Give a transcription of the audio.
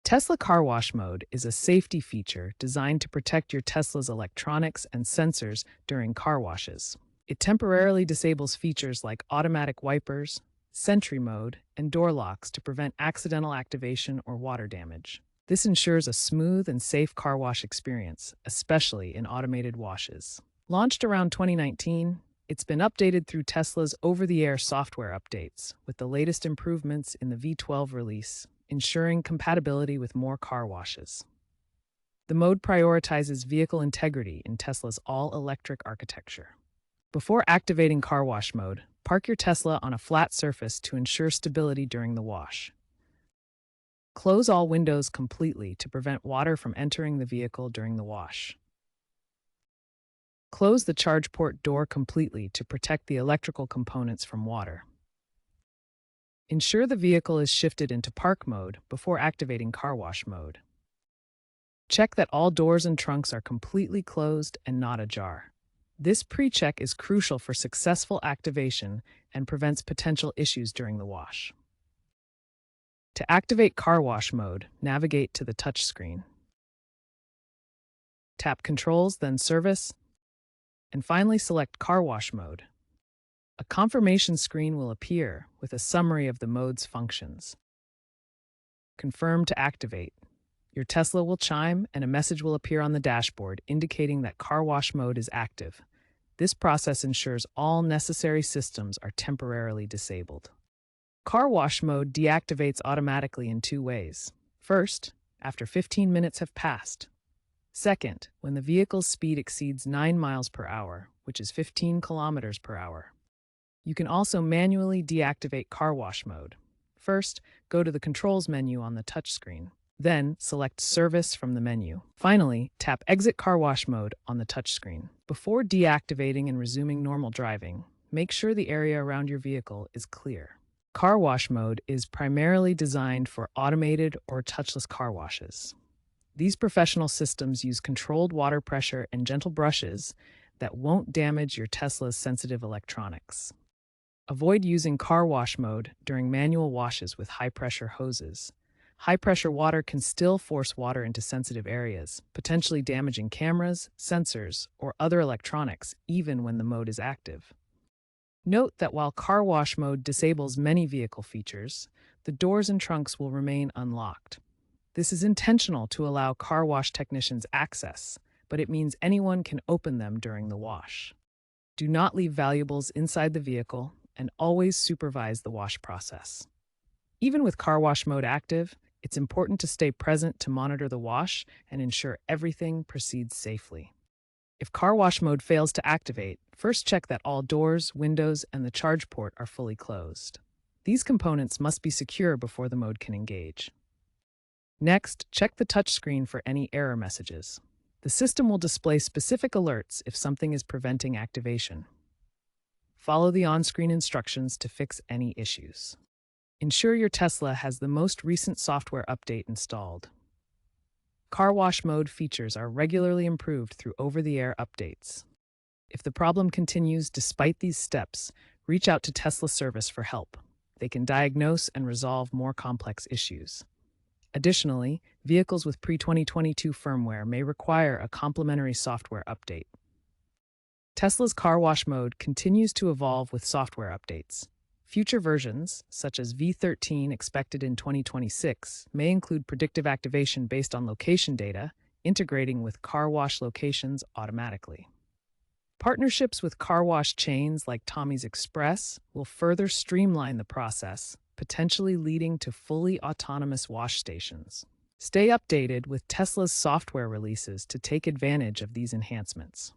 Tesla Car Wash Mode is a safety feature designed to protect your Tesla's electronics and sensors during car washes. It temporarily disables features like automatic wipers, Sentry Mode, and door locks to prevent accidental activation or water damage. This ensures a smooth and safe car wash experience, especially in automated washes. Launched around 2019, it's been updated through Tesla's over-the-air software updates, with the latest improvements in the V12 release, ensuring compatibility with more car washes. The mode prioritizes vehicle integrity in Tesla's all-electric architecture. Before activating car wash mode, park your Tesla on a flat surface to ensure stability during the wash. Close all windows completely to prevent water from entering the vehicle during the wash. Close the charge port door completely to protect the electrical components from water. Ensure the vehicle is shifted into park mode before activating car wash mode. Check that all doors and trunks are completely closed and not ajar. This pre-check is crucial for successful activation and prevents potential issues during the wash. To activate car wash mode, navigate to the touchscreen. Tap Controls, then Service, and finally select Car Wash Mode. A confirmation screen will appear with a summary of the mode's functions. Confirm to activate. Your Tesla will chime and a message will appear on the dashboard indicating that car wash mode is active. This process ensures all necessary systems are temporarily disabled. Car wash mode deactivates automatically in two ways. First, after 15 minutes have passed. Second, when the vehicle's speed exceeds 9 miles per hour, which is 15 kilometers per hour. You can also manually deactivate car wash mode. First, go to the Controls menu on the touchscreen. Then, select Service from the menu. Finally, tap Exit Car Wash Mode on the touchscreen. Before deactivating and resuming normal driving, make sure the area around your vehicle is clear. Car Wash Mode is primarily designed for automated or touchless car washes. These professional systems use controlled water pressure and gentle brushes that won't damage your Tesla's sensitive electronics. Avoid using car wash mode during manual washes with high-pressure hoses. High-pressure water can still force water into sensitive areas, potentially damaging cameras, sensors, or other electronics, even when the mode is active. Note that while car wash mode disables many vehicle features, the doors and trunks will remain unlocked. This is intentional to allow car wash technicians access, but it means anyone can open them during the wash. Do not leave valuables inside the vehicle, and always supervise the wash process. Even with car wash mode active, it's important to stay present to monitor the wash and ensure everything proceeds safely. If car wash mode fails to activate, first check that all doors, windows, and the charge port are fully closed. These components must be secure before the mode can engage. Next, check the touchscreen for any error messages. The system will display specific alerts if something is preventing activation. Follow the on-screen instructions to fix any issues. Ensure your Tesla has the most recent software update installed. Car wash mode features are regularly improved through over-the-air updates. If the problem continues despite these steps, reach out to Tesla service for help. They can diagnose and resolve more complex issues. Additionally, vehicles with pre-2022 firmware may require a complimentary software update. Tesla's car wash mode continues to evolve with software updates. Future versions, such as V13 expected in 2026, may include predictive activation based on location data, integrating with car wash locations automatically. Partnerships with car wash chains like Tommy's Express will further streamline the process, potentially leading to fully autonomous wash stations. Stay updated with Tesla's software releases to take advantage of these enhancements.